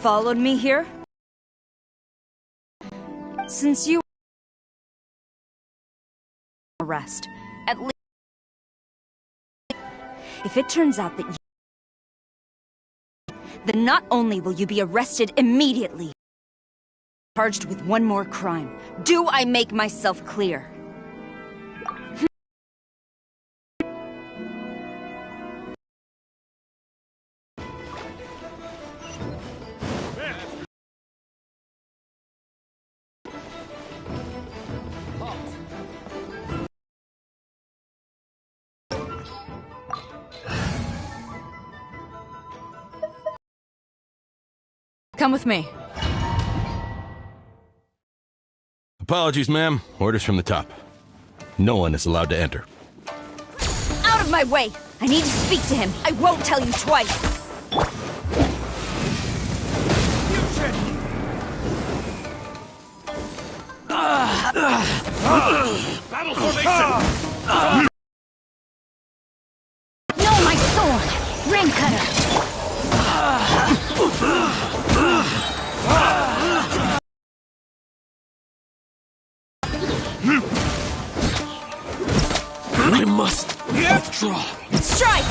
followed me here? Since you arrest, at least if it turns out that you, then not only will you be arrested immediately, charged with one more crime. Do I make myself clear? Come with me. Apologies, ma'am. Orders from the top. No one is allowed to enter. Out of my way! I need to speak to him. I won't tell you twice. Battle formation! No, my sword! Ring cutter! I must withdraw. Strike!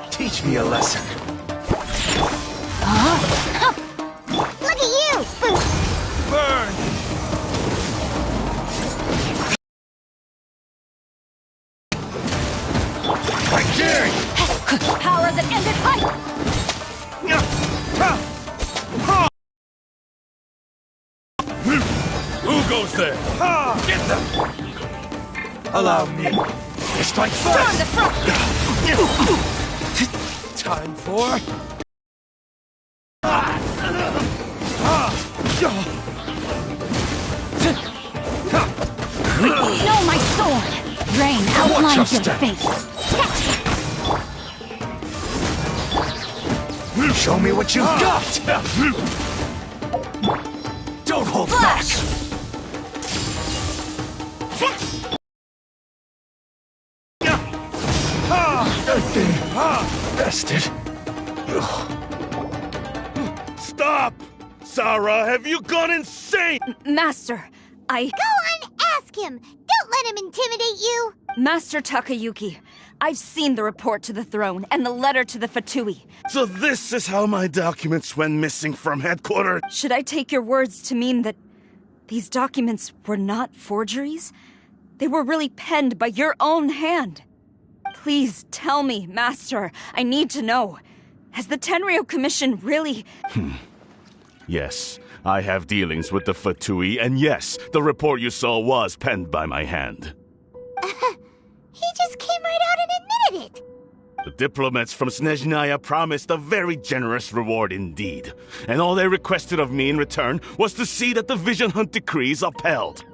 Teach me a lesson. Look at you! Burn! I dare you! Power that ended fight! Who goes there? Get them! Allow me to strike Storm the first! front! Time for... No, my sword! Rain outlines your face. Show me what you've got! Don't hold back! Bested. Stop! Sarah, have you gone insane? Master, Go and ask him! Don't let him intimidate you! Master Takayuki, I've seen the report to the throne and the letter to the Fatui. So this is how my documents went missing from headquarters? Should I take your words to mean that these documents were not forgeries? They were really penned by your own hand. Please tell me, Master. I need to know. Has the Tenryo Commission really... Yes, I have dealings with the Fatui, and yes, the report you saw was penned by my hand. He just came right out and admitted it! The diplomats from Snezhnaya promised a very generous reward indeed, and all they requested of me in return was to see that the Vision Hunt decrees upheld.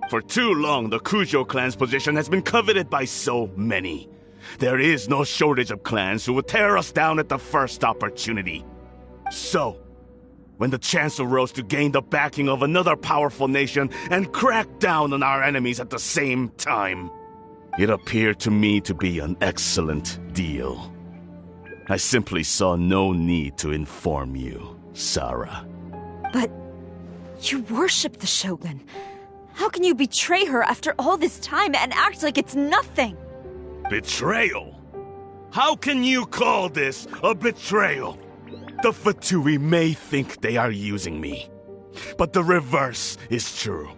For too long, the Kujo clan's position has been coveted by so many. There is no shortage of clans who would tear us down at the first opportunity. So, when the chance arose to gain the backing of another powerful nation and crack down on our enemies at the same time, it appeared to me to be an excellent deal. I simply saw no need to inform you, Sarah. But you worship the Shogun. How can you betray her after all this time and act like it's nothing? Betrayal? How can you call this a betrayal? The Fatui may think they are using me, but the reverse is true.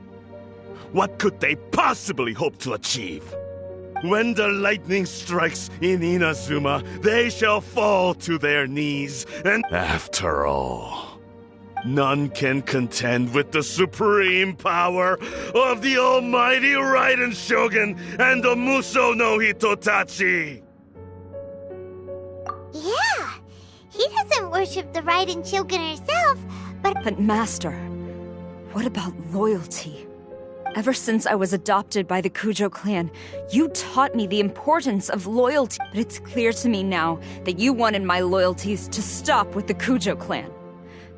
What could they possibly hope to achieve? When the lightning strikes in Inazuma, they shall fall to their knees, and after all, none can contend with the supreme power of the almighty Raiden Shogun and the Muso no Hitotachi! Yeah, he doesn't worship the Raiden Shogun herself, But Master, what about loyalty? Ever since I was adopted by the Kujo clan, you taught me the importance of loyalty. But it's clear to me now that you wanted my loyalties to stop with the Kujo clan.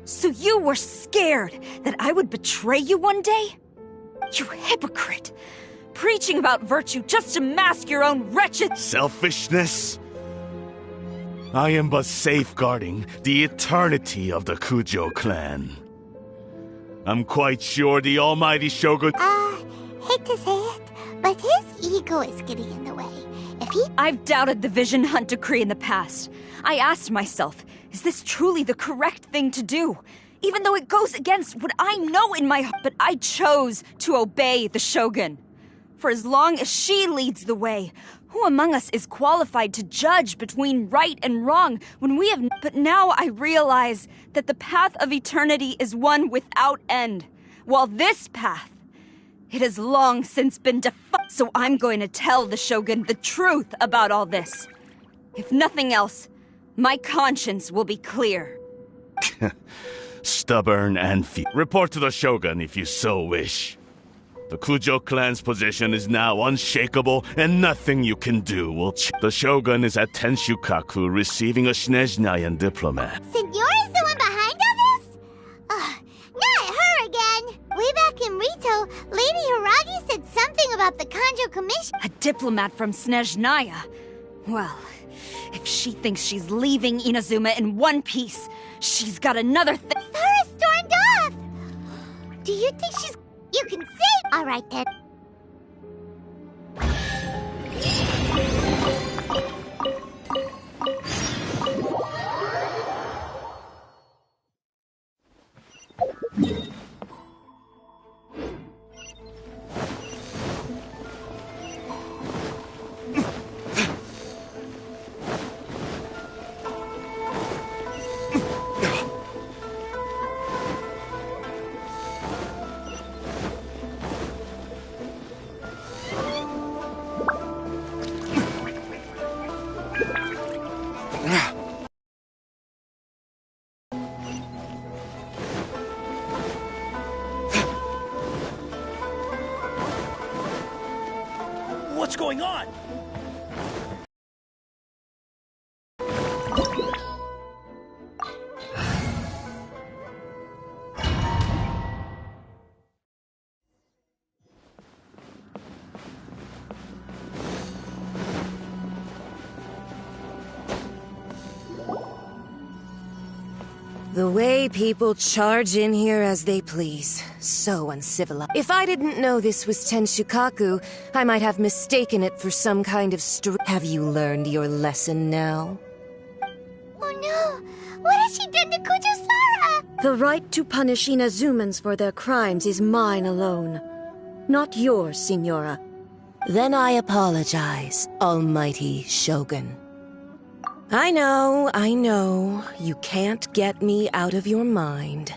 So you were scared that I would betray you one day? You hypocrite! preaching about virtue just to mask your own wretched Selfishness? I am but safeguarding the eternity of the Kujo clan. I'm quite sure the almighty Shogun— hate to say it, but his ego is getting in the way. If he— I've doubted the Vision Hunt decree in the past. I asked myself, is this truly the correct thing to do? Even though it goes against what I know in my heart, but I chose to obey the Shogun. For as long as she leads the way, who among us is qualified to judge between right and wrong when we have— But now I realize that the path of eternity is one without end, while this path, it has long since been defined. So I'm going to tell the Shogun the truth about all this. If nothing else, my conscience will be clear. Stubborn and report to the Shogun if you so wish. The Kujo clan's position is now unshakable, and nothing you can do will The Shogun is at Tenshukaku receiving a Snezhnayan diplomat. Signora's the one behind all this? Not her again. Way back in Rito, Lady Hiragi said something about the Kanjo Commission. A diplomat from Snezhnaya. Well, if she thinks she's leaving Inazuma in one piece, she's got another thing. Sarah stormed off! Do you think she's— You can say— All right, then. What's going on? The way people charge in here as they please. So uncivilized. If I didn't know this was Tenshukaku, I might have mistaken it for some kind of Have you learned your lesson now? Oh no! What has she done to Kujo-Sara? The right to punish Inazumans for their crimes is mine alone. Not yours, Signora. Then I apologize, almighty Shogun. I know, you can't get me out of your mind.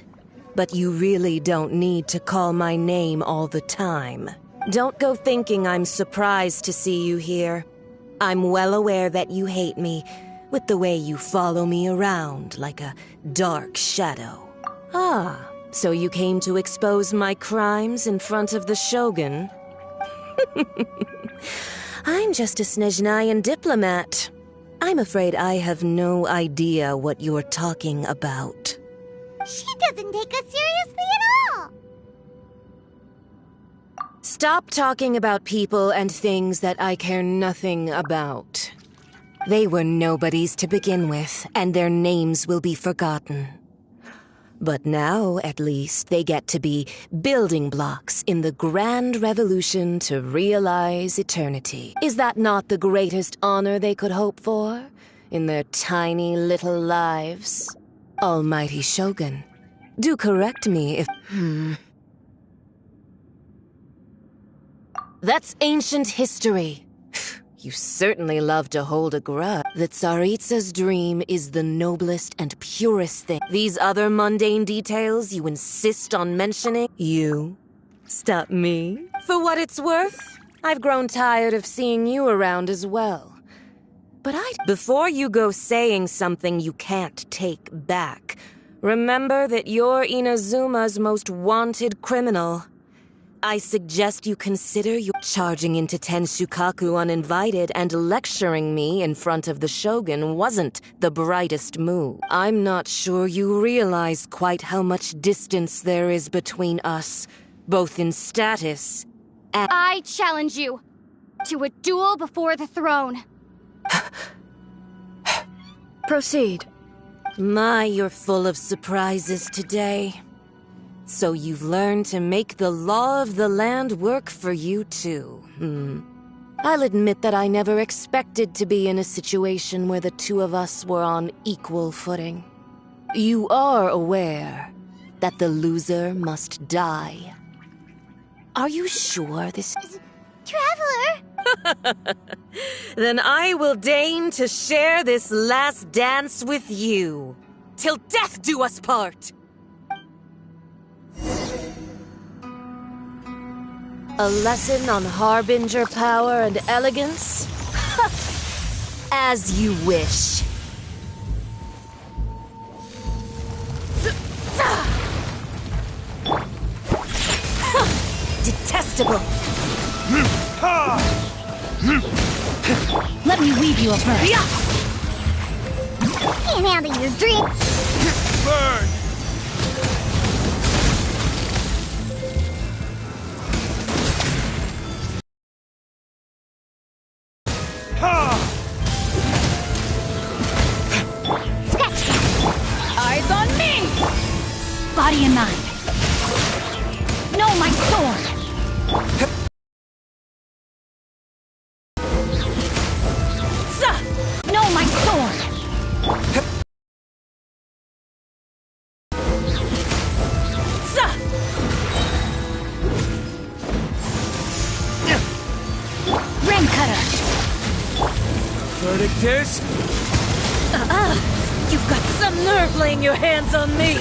But you really don't need to call my name all the time. Don't go thinking I'm surprised to see you here. I'm well aware that you hate me, with the way you follow me around like a dark shadow. Ah, so you came to expose my crimes in front of the Shogun? I'm just a Snezhnayan diplomat. I'm afraid I have no idea what you're talking about. She doesn't take us seriously at all! Stop talking about people and things that I care nothing about. They were nobodies to begin with, and their names will be forgotten. But now, at least, they get to be building blocks in the grand revolution to realize eternity. Is that not the greatest honor they could hope for in their tiny little lives? Almighty Shogun, do correct me if— That's ancient history. You certainly love to hold a grudge. The Tsaritsa's dream is the noblest and purest thing. These other mundane details you insist on mentioning? You stop me? For what it's worth, I've grown tired of seeing you around as well. But before you go saying something you can't take back, remember that you're Inazuma's most wanted criminal. I suggest you consider charging into Tenshukaku uninvited and lecturing me in front of the Shogun wasn't the brightest move. I'm not sure you realize quite how much distance there is between us, both in status I challenge you to a duel before the throne. Proceed. My, you're full of surprises today. So you've learned to make the law of the land work for you too. I'll admit that I never expected to be in a situation where the two of us were on equal footing. You are aware that the loser must die. Are you sure this... Traveler! Then I will deign to share this last dance with you. Till death do us part! A lesson on harbinger power and elegance? As you wish. Detestable! Let me weave you a verse. Can't handle your drink. Burn! Scratch that. Eyes on me! Body and mind. Know my sword. Know my sword. Ring cutter. Verdict is... You've got some nerve laying your hands on me!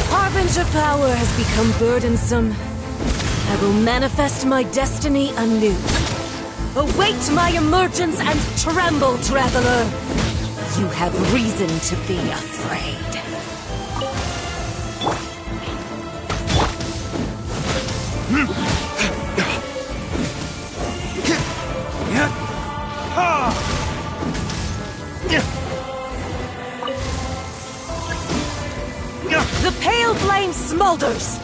Harbinger power has become burdensome. I will manifest my destiny anew. Await my emergence and tremble, traveler! You have reason to be afraid. The pale flame smolders!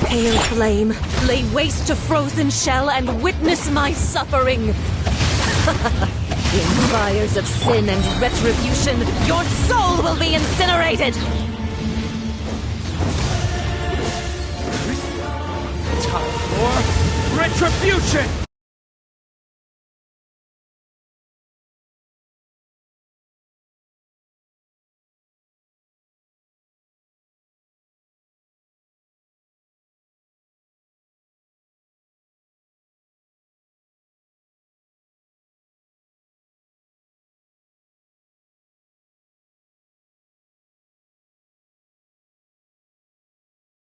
Pale flame, lay waste to frozen shell and witness my suffering. In fires of sin and retribution, your soul will be incinerated! Time for retribution!